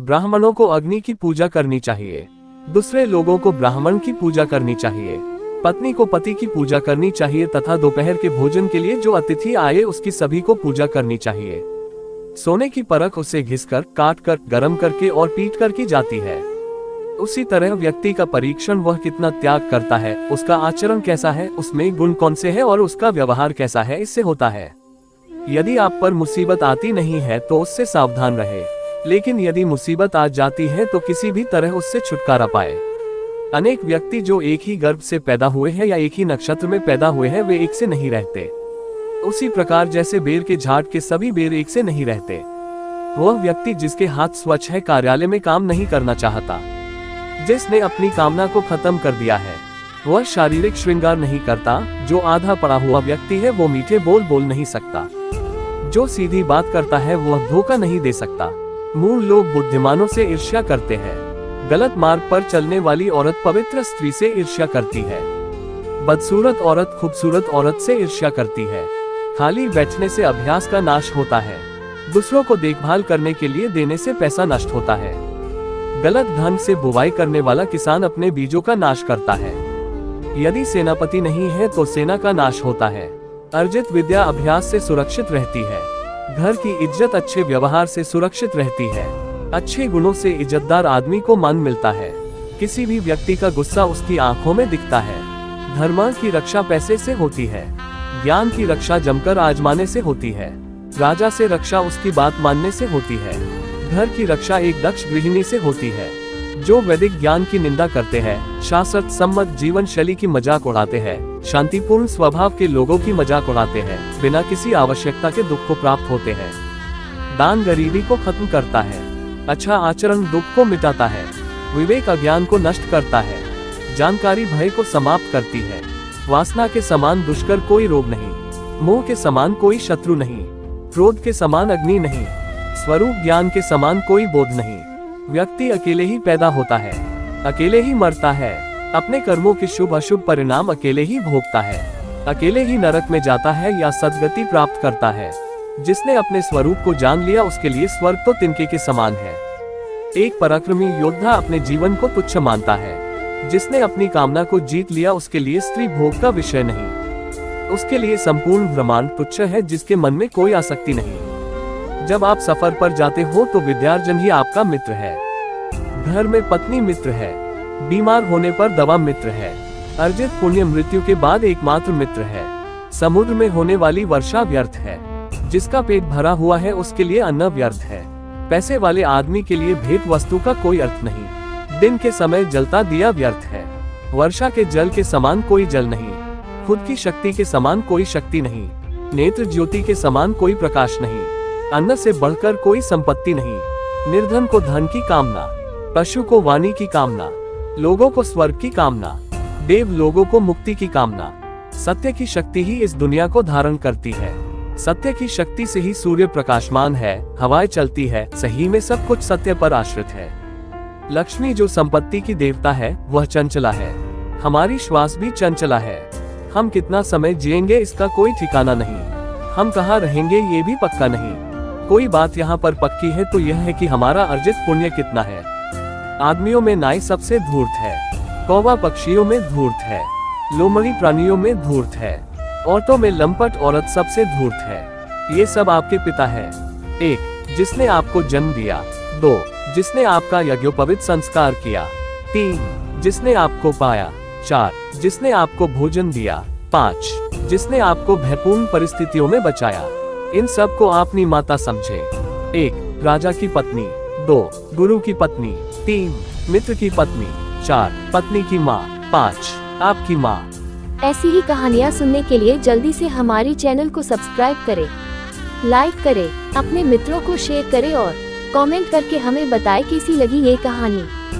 ब्राह्मणों को अग्नि की पूजा करनी चाहिए। दूसरे लोगों को ब्राह्मण की पूजा करनी चाहिए। पत्नी को पति की पूजा करनी चाहिए तथा दोपहर के भोजन के लिए जो अतिथि आए उसकी सभी को पूजा करनी चाहिए। सोने की परख उसे घिसकर, काटकर, गरम करके और पीट कर की जाती है। उसी तरह व्यक्ति का परीक्षण वह कितना त्याग करता है, उसका आचरण कैसा है, उसमें गुण कौन से हैं और उसका व्यवहार कैसा है, इससे होता है। यदि आप पर मुसीबत आती नहीं है तो उससे सावधान रहे, लेकिन यदि मुसीबत आ जाती है तो किसी भी तरह उससे छुटकारा पाए। अनेक व्यक्ति जो एक ही गर्भ से पैदा हुए हैं या एक ही नक्षत्र में पैदा हुए हैं वे एक से नहीं रहते। उसी प्रकार जैसे बेर के झाड़ के सभी बेर एक से नहीं रहते। वह व्यक्ति जिसके हाथ स्वच्छ है कार्यालय में काम नहीं करना चाहता। जिसने अपनी कामना को खत्म कर दिया है वह शारीरिक श्रृंगार नहीं करता। जो आधा पड़ा हुआ व्यक्ति है वो मीठे बोल नहीं सकता। जो सीधी बात करता है वह धोखा नहीं दे सकता। मूल लोग बुद्धिमानों से ईर्ष्या करते हैं। गलत मार्ग पर चलने वाली औरत पवित्र स्त्री से ईर्ष्या करती है। बदसूरत औरत खूबसूरत औरत से ईर्ष्या करती है। खाली बैठने से अभ्यास का नाश होता है। दूसरों को देखभाल करने के लिए देने से पैसा नष्ट होता है। गलत ढंग से बुवाई करने वाला किसान अपने बीजों का नाश करता है। यदि सेनापति नहीं है तो सेना का नाश होता है। अर्जित विद्या अभ्यास से सुरक्षित रहती है। घर की इज्जत अच्छे व्यवहार से सुरक्षित रहती है। अच्छे गुणों से इज्जतदार आदमी को मान मिलता है। किसी भी व्यक्ति का गुस्सा उसकी आंखों में दिखता है। धर्म की रक्षा पैसे से होती है। ज्ञान की रक्षा जमकर आजमाने से होती है। राजा से रक्षा उसकी बात मानने से होती है। घर की रक्षा एक दक्ष गृहिणी से होती है। जो वैदिक ज्ञान की निंदा करते हैं, शास्त्र सम्मत जीवन शैली की मजाक उड़ाते हैं, शांतिपूर्ण स्वभाव के लोगों की मजाक उड़ाते हैं, बिना किसी आवश्यकता के दुख को प्राप्त होते हैं। दान गरीबी को खत्म करता है। अच्छा आचरण दुख को मिटाता है। विवेक अज्ञान को नष्ट करता है। जानकारी भय को समाप्त करती है। वासना के समान दुष्कर कोई रोग नहीं। मोह के समान कोई शत्रु नहीं। क्रोध के समान अग्नि नहीं। स्वरूप ज्ञान के समान कोई बोध नहीं। व्यक्ति अकेले ही पैदा होता है, अकेले ही मरता है। अपने कर्मों के शुभ अशुभ परिणाम अकेले ही भोगता है। अकेले ही नरक में जाता है या सद्गति प्राप्त करता है। जिसने अपने स्वरूप को जान लिया उसके लिए स्वर्ग तो तिनके के समान है। एक पराक्रमी योद्धा अपने जीवन को तुच्छ मानता है। जिसने अपनी कामना को जीत लिया उसके लिए स्त्री भोग का विषय नहीं। उसके लिए संपूर्ण ब्रह्मांड तुच्छ है जिसके मन में कोई आसक्ति नहीं। जब आप सफर पर जाते हो तो विद्यार्जन ही आपका मित्र है। घर में पत्नी मित्र है। बीमार होने पर दवा मित्र है। अर्जित पुण्य मृत्यु के बाद एकमात्र मित्र है। समुद्र में होने वाली वर्षा व्यर्थ है। जिसका पेट भरा हुआ है उसके लिए अन्न व्यर्थ है। पैसे वाले आदमी के लिए भेंट वस्तु का कोई अर्थ नहीं। दिन के समय जलता दिया व्यर्थ है। वर्षा के जल के समान कोई जल नहीं। खुद की शक्ति के समान कोई शक्ति नहीं। नेत्र ज्योति के समान कोई प्रकाश नहीं। अन्न से बढ़कर कोई संपत्ति नहीं। निर्धन को धन की कामना, पशु को वाणी की कामना, लोगों को स्वर्ग की कामना, देव लोगों को मुक्ति की कामना। सत्य की शक्ति ही इस दुनिया को धारण करती है। सत्य की शक्ति से ही सूर्य प्रकाशमान है, हवाएं चलती है। सही में सब कुछ सत्य पर आश्रित है। लक्ष्मी जो संपत्ति की देवता है वह चंचला है। हमारी श्वास भी चंचला है। हम कितना समय जिएंगे इसका कोई ठिकाना नहीं। हम कहाँ रहेंगे ये भी पक्का नहीं। कोई बात यहाँ पर पक्की है तो यह है कि हमारा अर्जित पुण्य कितना है। आदमियों में नाई सबसे धूर्त है। कौवा पक्षियों में धूर्त है। लोमड़ी प्राणियों में धूर्त है। औरतों में लंपट औरत सबसे धूर्त है। ये सब आपके पिता है। 1. जिसने आपको जन्म दिया। 2. जिसने आपका यज्ञोपवीत संस्कार किया। 3. जिसने आपको पाया। 4. जिसने आपको भोजन दिया। 5. जिसने आपको भयपूर्ण परिस्थितियों में बचाया। इन सब को अपनी माता समझे। 1. राजा की पत्नी। 2. गुरु की पत्नी। 3. मित्र की पत्नी। 4. पत्नी की माँ। 5. आपकी माँ। ऐसी ही कहानियाँ सुनने के लिए जल्दी से हमारी चैनल को सब्सक्राइब करें, लाइक करें, अपने मित्रों को शेयर करें और कमेंट करके हमें बताएं कैसी लगी ये कहानी।